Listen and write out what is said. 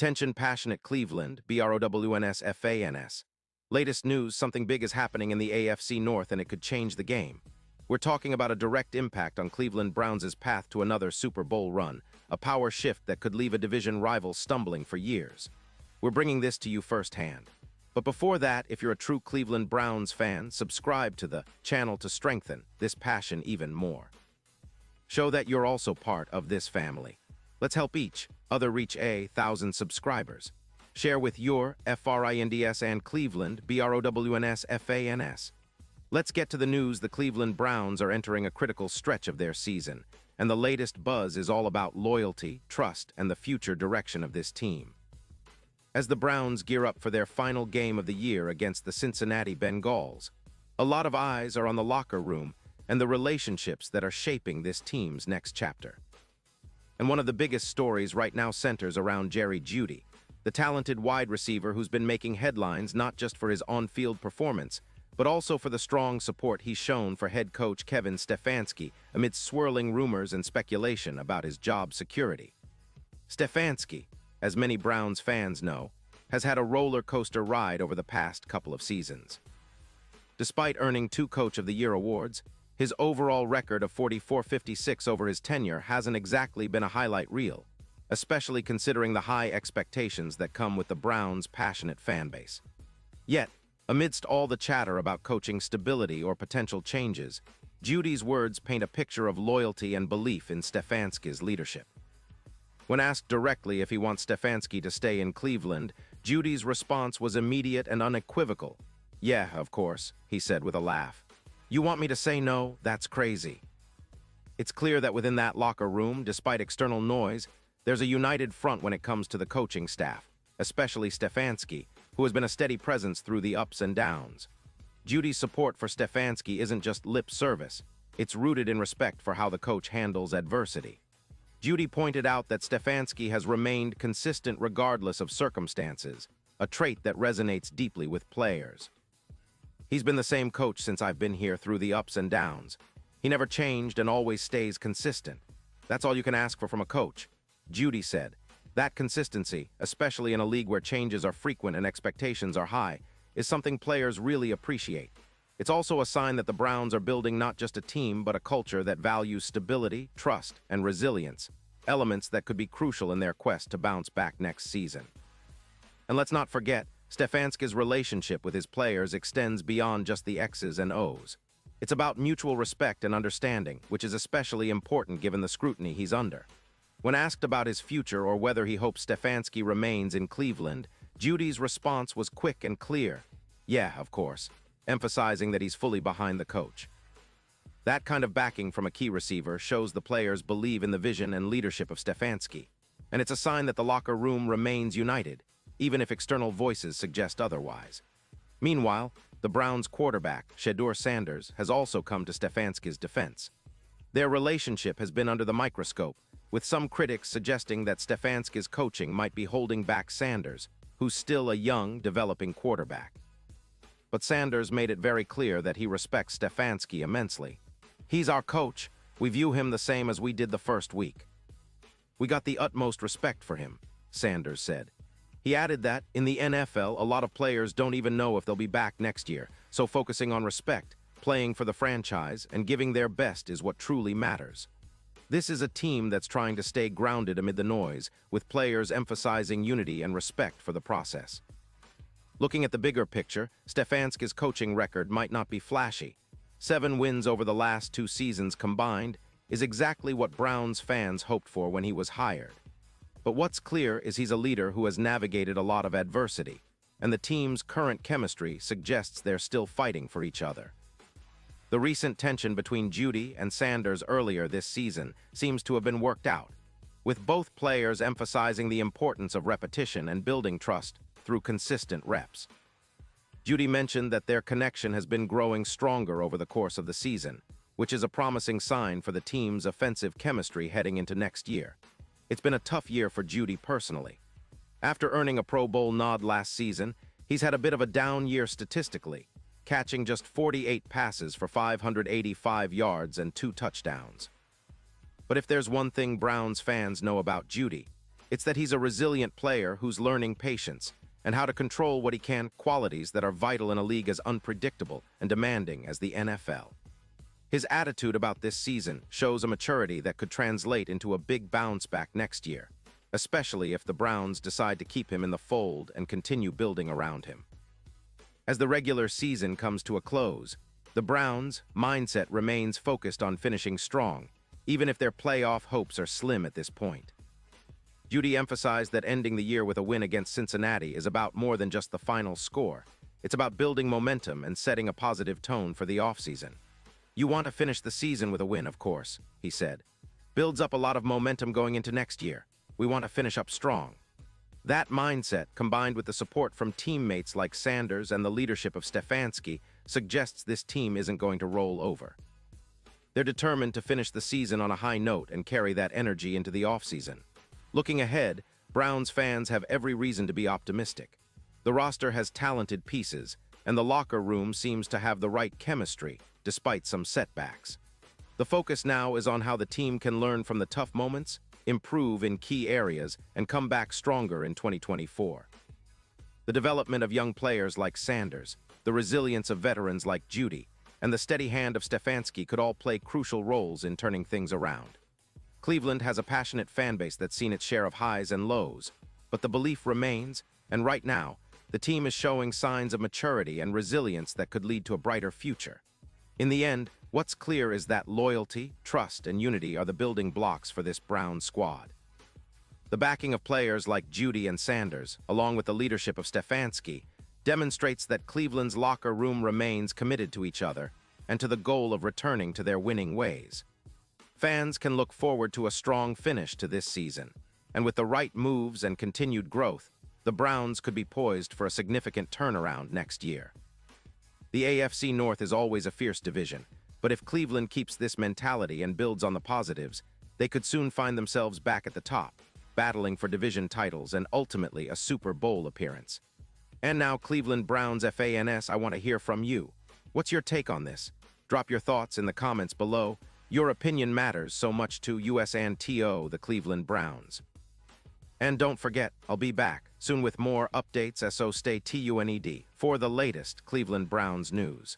Attention passionate Cleveland, BROWNS. Latest news, something big is happening in the AFC North and it could change the game. We're talking about a direct impact on Cleveland Browns' path to another Super Bowl run, a power shift that could leave a division rival stumbling for years. We're bringing this to you firsthand. But before that, if you're a true Cleveland Browns fan, subscribe to the channel to strengthen this passion even more. Show that you're also part of this family. Let's help each other reach 1,000 subscribers. Share with your FRINDS and Cleveland BROWNS. Let's get to the news. The Cleveland Browns are entering a critical stretch of their season, and the latest buzz is all about loyalty, trust, and the future direction of this team. As the Browns gear up for their final game of the year against the Cincinnati Bengals, a lot of eyes are on the locker room and the relationships that are shaping this team's next chapter. And one of the biggest stories right now centers around Jeudy, the talented wide receiver who's been making headlines not just for his on-field performance, but also for the strong support he's shown for head coach Kevin Stefanski amid swirling rumors and speculation about his job security. Stefanski, as many Browns fans know, has had a roller coaster ride over the past couple of seasons. Despite earning 2 Coach of the Year awards, his overall record of 44-56 over his tenure hasn't exactly been a highlight reel, especially considering the high expectations that come with the Browns' passionate fan base. Yet, amidst all the chatter about coaching stability or potential changes, Jeudy's words paint a picture of loyalty and belief in Stefanski's leadership. When asked directly if he wants Stefanski to stay in Cleveland, Jeudy's response was immediate and unequivocal. "Yeah, of course," he said with a laugh. "You want me to say no? That's crazy." It's clear that within that locker room, despite external noise, there's a united front when it comes to the coaching staff, especially Stefanski, who has been a steady presence through the ups and downs. Jeudy's support for Stefanski isn't just lip service, it's rooted in respect for how the coach handles adversity. Jeudy pointed out that Stefanski has remained consistent regardless of circumstances, a trait that resonates deeply with players. "He's been the same coach since I've been here through the ups and downs. He never changed and always stays consistent. That's all you can ask for from a coach," Jeudy said. That consistency, especially in a league where changes are frequent and expectations are high, is something players really appreciate. It's also a sign that the Browns are building not just a team, but a culture that values stability, trust, and resilience, elements that could be crucial in their quest to bounce back next season. And let's not forget, Stefanski's relationship with his players extends beyond just the X's and O's. It's about mutual respect and understanding, which is especially important given the scrutiny he's under. When asked about his future or whether he hopes Stefanski remains in Cleveland, Jeudy's response was quick and clear. "Yeah, of course," emphasizing that he's fully behind the coach. That kind of backing from a key receiver shows the players believe in the vision and leadership of Stefanski, and it's a sign that the locker room remains united, even if external voices suggest otherwise. Meanwhile, the Browns' quarterback, Shedeur Sanders, has also come to Stefanski's defense. Their relationship has been under the microscope, with some critics suggesting that Stefanski's coaching might be holding back Sanders, who's still a young, developing quarterback. But Sanders made it very clear that he respects Stefanski immensely. "He's our coach. We view him the same as we did the first week. We got the utmost respect for him," Sanders said. He added that, in the NFL, a lot of players don't even know if they'll be back next year, so focusing on respect, playing for the franchise, and giving their best is what truly matters. This is a team that's trying to stay grounded amid the noise, with players emphasizing unity and respect for the process. Looking at the bigger picture, Stefanski's coaching record might not be flashy. 7 wins over the last 2 seasons combined is exactly what Browns fans hoped for when he was hired. But what's clear is he's a leader who has navigated a lot of adversity, and the team's current chemistry suggests they're still fighting for each other. The recent tension between Jeudy and Sanders earlier this season seems to have been worked out, with both players emphasizing the importance of repetition and building trust through consistent reps. Jeudy mentioned that their connection has been growing stronger over the course of the season, which is a promising sign for the team's offensive chemistry heading into next year. It's been a tough year for Jeudy personally. After earning a Pro Bowl nod last season, he's had a bit of a down year statistically, catching just 48 passes for 585 yards and 2 touchdowns. But if there's one thing Browns fans know about Jeudy, It's that he's a resilient player who's learning patience and how to control what he can, qualities that are vital in a league as unpredictable and demanding as the NFL. His attitude about this season shows a maturity that could translate into a big bounce back next year, especially if the Browns decide to keep him in the fold and continue building around him. As the regular season comes to a close, the Browns' mindset remains focused on finishing strong, even if their playoff hopes are slim at this point. Jeudy emphasized that ending the year with a win against Cincinnati is about more than just the final score. It's about building momentum and setting a positive tone for the offseason. "You want to finish the season with a win, of course," he said. "Builds up a lot of momentum going into next year. We want to finish up strong." That mindset, combined with the support from teammates like Sanders and the leadership of Stefanski, suggests this team isn't going to roll over. They're determined to finish the season on a high note and carry that energy into the offseason. Looking ahead, Browns fans have every reason to be optimistic. The roster has talented pieces, and the locker room seems to have the right chemistry, despite some setbacks. The focus now is on how the team can learn from the tough moments, improve in key areas, and come back stronger in 2024. The development of young players like Sanders, the resilience of veterans like Jeudy, and the steady hand of Stefanski could all play crucial roles in turning things around. Cleveland has a passionate fan base that's seen its share of highs and lows, but the belief remains, and right now, the team is showing signs of maturity and resilience that could lead to a brighter future. In the end, what's clear is that loyalty, trust, and unity are the building blocks for this Browns squad. The backing of players like Jeudy and Sanders, along with the leadership of Stefanski, demonstrates that Cleveland's locker room remains committed to each other and to the goal of returning to their winning ways. Fans can look forward to a strong finish to this season, and with the right moves and continued growth, the Browns could be poised for a significant turnaround next year. The AFC North is always a fierce division, but if Cleveland keeps this mentality and builds on the positives, they could soon find themselves back at the top, battling for division titles and ultimately a Super Bowl appearance. And now, Cleveland Browns fans, I want to hear from you. What's your take on this? Drop your thoughts in the comments below. Your opinion matters so much to us and to the Cleveland Browns. And don't forget, I'll be back soon with more updates, so stay tuned for the latest Cleveland Browns news.